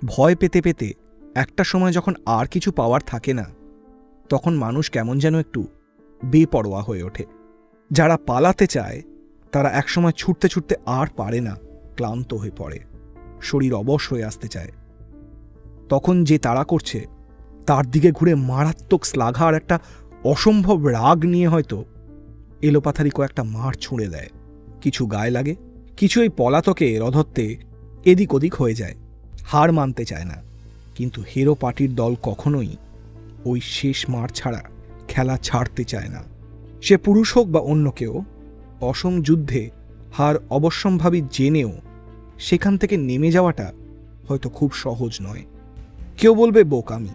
ভয় পেতে পেতে একটা সময় যখন আর কিছু পাওয়ার থাকে না, তখন মানুষ কেমন যেন একটু বেপরোয়া হয়ে ওঠে। যারা পালাতে চায় তারা একসময় ছুটতে ছুটতে আর পারে না, ক্লান্ত হয়ে পড়ে, শরীর অবশ হয়ে আসতে চায়। তখন যে তাড়া করছে তার দিকে ঘুরে মারাত্মক শ্লাঘা আর একটা অসম্ভব রাগ নিয়ে হয়তো এলোপাথারি কয়েকটা মার ছুঁড়ে দেয়। কিছু গায়ে লাগে, কিছু এই পলাতকে রধত্তে এদিক ওদিক হয়ে যায়, হার মানতে চায় না। কিন্তু হিরো পার্টির দল কখনোই ওই শেষ মার ছাড়া খেলা ছাড়তে চায় না। সে পুরুষ হোক বা অন্য কেউ, অসম যুদ্ধে হার অবশ্যম্ভাবী জেনেও সেখান থেকে নেমে যাওয়াটা হয়তো খুব সহজ নয়। কেউ বলবে বোকামি,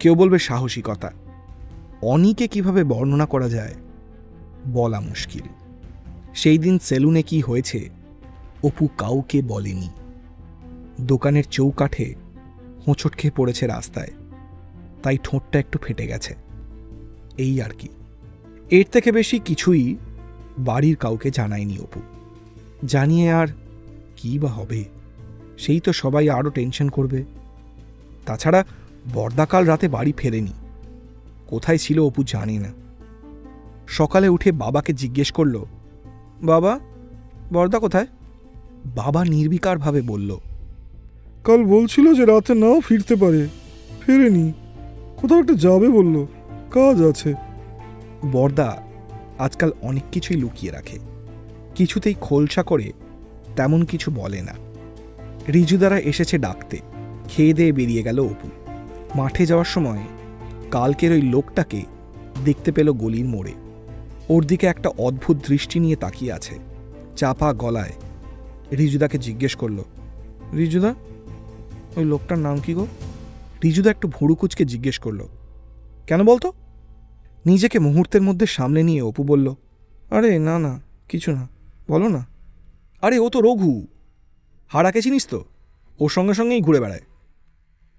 কেউ বলবে সাহসিকতা। অনিকে কিভাবে বর্ণনা করা যায় বলা মুশকিল। সেই দিন সেলুনে কি হয়েছে অপু কাউকে বলেনি। দোকানের চৌকাঠে হোঁচট খেয়ে পড়েছে রাস্তায়, তাই ঠোঁটটা একটু ফেটে গেছে, এই আর কি। এর থেকে বেশি কিছুই বাড়ির কাউকে জানায়নি অপু। জানিয়ে আর কি বা হবে, সেই তো সবাই আরও টেনশন করবে। তাছাড়া বর্দাকাল রাতে বাড়ি ফেরেনি, কোথায় ছিল অপু জানে না। সকালে উঠে বাবাকে জিজ্ঞেস করল, বাবা, বর্দা কোথায়? বাবা নির্বিকারভাবে বলল, কাল বলছিল যে রাতে নাও ফিরতে পারে, ফেরেনি, কোথাও একটা যাবে বলল, কাজ আছে। বর্দা আজকাল অনেক কিছুই লুকিয়ে রাখে, কিছুতেই খোলসা করে তেমন কিছু বলে না। রিজুদারা এসেছে ডাকতে। খেয়ে দিয়ে বেরিয়ে গেল অপু। মাঠে যাওয়ার সময় কালকের ওই লোকটাকে দেখতে পেল গলির মোড়ে। ওর দিকে একটা অদ্ভুত দৃষ্টি নিয়ে তাকিয়ে আছে। চাপা গলায় রিজুদাকে জিজ্ঞেস করল, রিজুদা, ওই লোকটার নাম কি গো? রিজুদা একটু ভুরুকুচকে জিজ্ঞেস করল, কেন বলতো? নিজেকে মুহূর্তের মধ্যে সামলে নিয়ে অপু বলল, আরে না না, কিছু না, বলো না। আরে ও তো রঘু, হারাকে চিনিস তো? ওর সঙ্গে সঙ্গেই ঘুরে বেড়ায়।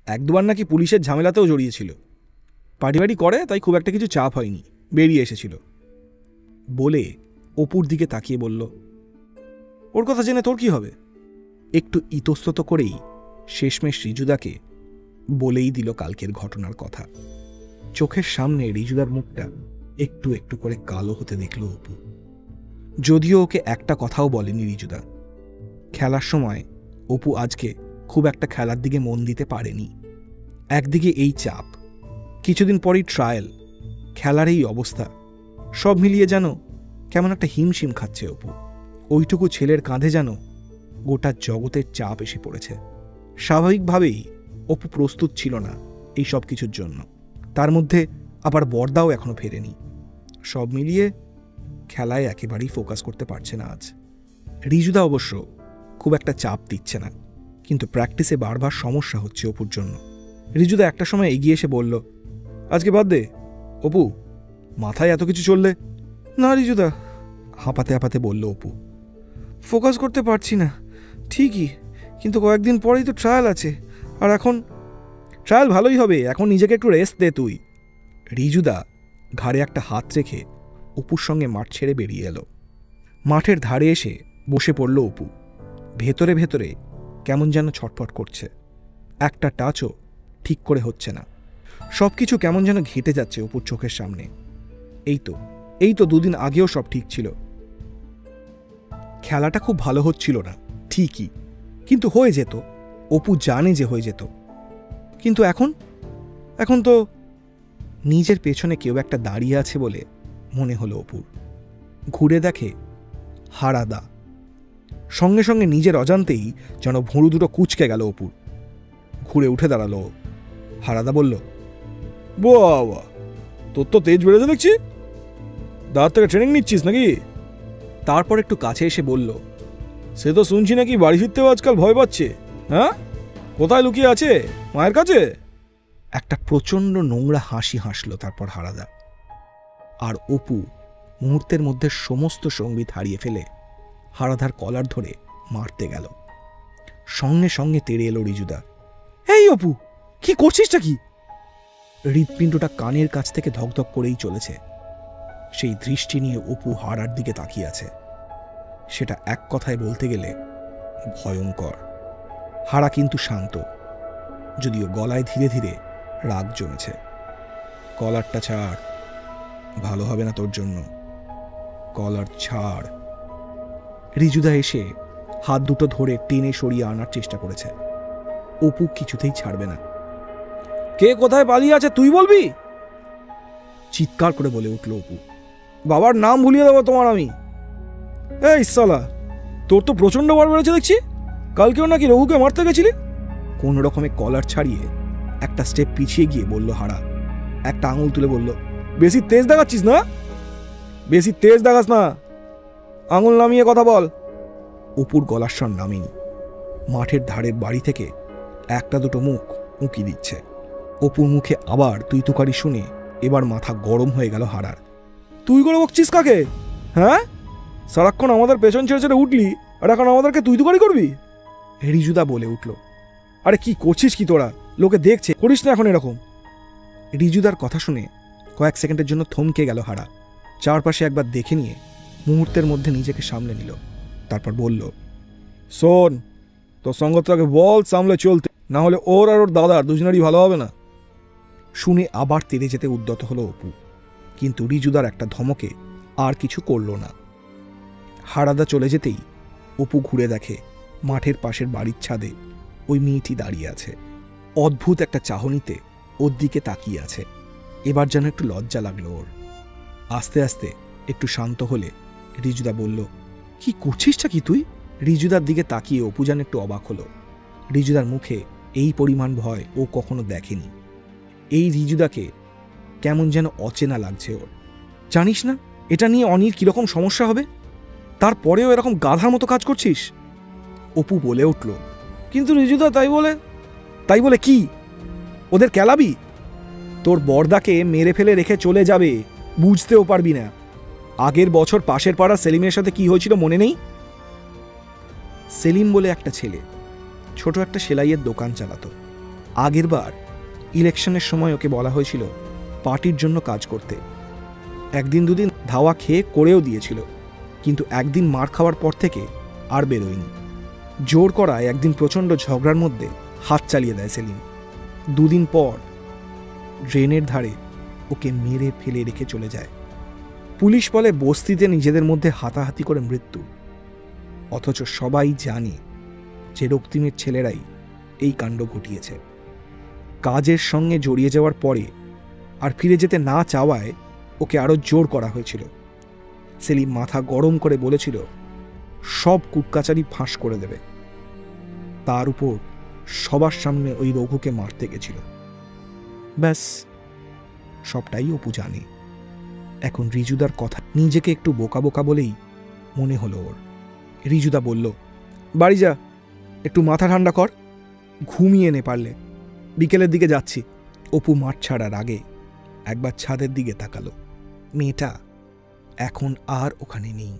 এক দুবার নাকি পুলিশের ঝামেলাতেও জড়িয়েছিল। পার্টি বাড়ি করে, তাই খুব একটা কিছু চাপ হয়নি, বেরিয়ে এসেছিল বলে অপুর দিকে তাকিয়ে বলল, ওর কথা জেনে তোর কি হবে? একটু ইতস্তত করেই শেষমেশ রিজুদাকে বলেই দিল কালকের ঘটনার কথা। চোখের সামনে রিজুদার মুখটা একটু একটু করে কালো হতে দেখল অপু। যদিও ওকে একটা কথাও বলেনি রিজুদা। খেলার সময় অপু আজকে খুব একটা খেলার দিকে মন দিতে পারেনি। একদিকে এই চাপ, কিছুদিন পরই ট্রায়াল, খেলার এই অবস্থা, সব মিলিয়ে যেন কেমন একটা হিমশিম খাচ্ছে অপু। ওইটুকু ছেলের কাঁধে যেন গোটা জগতের চাপ এসে পড়েছে। স্বাভাবিকভাবেই অপু প্রস্তুত ছিল না এই সব কিছুর জন্য। তার মধ্যে আবার বর্দাও এখনো ফেরেনি। সব মিলিয়ে খেলায় একেবারেই ফোকাস করতে পারছে না আজ। রিজুদা অবশ্য খুব একটা চাপ দিচ্ছে না, কিন্তু প্র্যাকটিসে বারবার সমস্যা হচ্ছে অপুর জন্য। রিজুদা একটা সময় এগিয়ে এসে বলল, আজকে বাদ দে অপু, মাথায় এত কিছু চললে। না রিজুদা, হাঁপাতে হাঁপাতে বলল অপু, ফোকাস করতে পারছি না ঠিকই, কিন্তু কয়েকদিন পরেই তো ট্রায়াল আছে, আর এখন ট্রায়াল ভালোই হবে, এখন নিজেকে একটু রেস্ট দে তুই। রিজুদা ঘাড়ে একটা হাত রেখে অপুর সঙ্গে মাঠ ছেড়ে বেরিয়ে এলো। মাঠের ধারে এসে বসে পড়ল অপু। ভেতরে ভেতরে কেমন যেন ছটফট করছে, একটা টাচও ঠিক করে হচ্ছে না। সব কিছু কেমন যেন ঘেটে যাচ্ছে অপুর চোখের সামনে। এই তো দুদিন আগেও সব ঠিক ছিল। খেলাটা খুব ভালো হচ্ছিল না ঠিকই, কিন্তু হয়ে যেত, অপু জানে যে হয়ে যেত। কিন্তু এখন তো নিজের পেছনে কেউ একটা দাঁড়িয়ে আছে বলে মনে হলো অপুর। ঘুরে দেখে হারাদা। সঙ্গে সঙ্গে নিজের অজান্তেই যেন ভুঁড়ু দুটো কুঁচকে গেল অপুর। ঘুরে উঠে দাঁড়ালো। হারাদা বলল, বাবা, তোর তো তেজ বেড়েছে দেখছি, দাঁড়ার থেকে ট্রেনিং নিচ্ছিস নাকি? তারপর একটু কাছে এসে বলল, সে তো শুনছি নাকি বাড়ি ফিরতেও আজকাল ভয় পাচ্ছে। হ্যাঁ, কোথায় লুকিয়ে আছে? মায়ের কাছে? একটা প্রচণ্ড নোংরা হাসি হাসল তারপর হারাদা। আর অপু মুহূর্তের মধ্যে সমস্ত সঙ্গীত হারিয়ে ফেলে হারাধার কলার ধরে মারতে গেল। সঙ্গে সঙ্গে তেড়ে এলো রিজুদা। এই অপু, কি করছিসটা কি? হৃৎপিণ্ডটা কানের কাছ থেকে ধকধক করেই চলেছে। সেই দৃষ্টি নিয়ে অপু হারার দিকে তাকিয়ে আছে। সেটা এক কথায় বলতে গেলে ভয়ঙ্কর। হারা কিন্তু শান্ত, যদিও গলায় ধীরে ধীরে রাগ জমেছে। কলারটা ছাড়, ভালো হবে না তোর জন্য, কলার ছাড়। রিজুদা এসে হাত দুটো ধরে টেনে সরিয়ে আনার চেষ্টা করেছে। অপু কিছুতেই ছাড়বে না। কে কোথায় পালিয়ে আছে তুই বলবি? চিৎকার করে বলে উঠল অপু। বাবার নাম ভুলিয়ে দেবো তোমার আমি। এই সালা, তোর তো প্রচন্ড বার বেড়েছে দেখছি। কালকেও নাকি রঘুকে মারতে গেছিলি। কোন রকমে কলার ছাড়িয়ে একটা স্টেপ পিছিয়ে গিয়ে বলল হারা। একটা আঙুল তুলে বলল, বেশি তেজ দেখাচ্ছিস না, বেশি তেজ দেখাস না, আঙুল নামিয়ে কথা বল। অপুর গলার স্বর নামেনি। মাঠের ধারের বাড়ি থেকে একটা দুটো মুখ উঁকি দিচ্ছে। অপুর মুখে আবার তুই তুকারি শুনে এবার মাথা গরম হয়ে গেল হারার। তুই করে বকছিস কাকে? হ্যাঁ, সারাক্ষণ আমাদের পেছন ছেড়ে ছেড়ে উঠলি, আর এখন আমাদেরকে তুই তুকারি করবি? রিজুদা বলে উঠল। আরে কি করছিস কি তোরা? লোকে দেখছে, করিস না এখন এরকম। রিজুদার কথা শুনে কয়েক সেকেন্ডের জন্য থমকে গেল হারা। চারপাশে একবার দেখে নিয়ে মুহূর্তের মধ্যে নিজেকে সামলে নিল। তারপর বলল, শোন, তোর সঙ্গতটাকে বল সামলে চলতে, না হলে ওর আর ওর দাদার দুজনেরই ভালো হবে না। শুনে আবার তেড়ে যেতে উদ্যত হলো অপু, কিন্তু রিজুদার একটা ধমকে আর কিছু করল না। হারাদা চলে যেতেই অপু ঘুরে দেখে মাঠের পাশের বাড়ির ছাদে ওই মেয়েটি দাঁড়িয়ে আছে। অদ্ভুত একটা চাহনিতে ওর দিকে তাকিয়ে আছে। এবার যেন একটু লজ্জা লাগলো ওর। আস্তে আস্তে একটু শান্ত হলে রিজুদা বলল, কি করছিসটা কি তুই? রিজুদার দিকে তাকিয়ে অপু যেন একটু অবাক হলো। রিজুদার মুখে এই পরিমাণ ভয় ও কখনো দেখেনি। এই রিজুদাকে কেমন যেন অচেনা লাগছে ওর। জানিস না এটা নিয়ে অনির কিরকম সমস্যা হবে? তারপরেও এরকম গাধার মতো কাজ করছিস? অপু বলে উঠল, কিন্তু রিজুদা তাই বলে কি ওদের কেলাবি? তোর বর্দাকে মেরে ফেলে রেখে চলে যাবে, বুঝতেও পারবি না। আগের বছর পাশের পাড়া সেলিমের সাথে কি হয়েছিল মনে নেই? সেলিম বলে একটা ছেলে ছোট একটা সেলাইয়ের দোকান চালাতো। আগের বার ইলেকশনের সময় ওকে বলা হয়েছিল পার্টির জন্য কাজ করতে। একদিন দুদিন ধাওয়া খেয়ে করেও দিয়েছিল, কিন্তু একদিন মার খাওয়ার পর থেকে আর বেরোয়নি। জোর করায় একদিন প্রচণ্ড ঝগড়ার মধ্যে হাত চালিয়ে দেয় সেলিম। দুদিন পর ড্রেনের ধারে ওকে মেরে ফেলে রেখে চলে যায়। পুলিশ বলে বস্তিতে নিজেদের মধ্যে হাতাহাতি করে মৃত্যু, অথচ সবাই জানে যে রক্তিমের ছেলেরাই এই কাণ্ড ঘটিয়েছে। কাজের সঙ্গে জড়িয়ে যাওয়ার পরে আর ফিরে যেতে না চাওয়ায় ওকে আরো জোর করা হয়েছিল। সেলিম মাথা গরম করে বলেছিল সব কুটকাচারি ফাঁস করে দেবে। তার উপর সবার সামনে ওই রঘুকে মারতে গেছিল। ব্যাস, সবটাই অপু জানে। এখন রিজুদার কথা নিজেকে একটু বোকা বোকা বলেই মনে হলো ওর। রিজুদা বলল, বাড়ি যা, একটু মাথা ঠান্ডা কর, ঘুমিয়ে নে পারলে, বিকেলের দিকে যাচ্ছি। অপু মাঠ ছাড়ার আগে একবার ছাদের দিকে তাকালো। মেয়েটা এখন আর ওখানে নেই।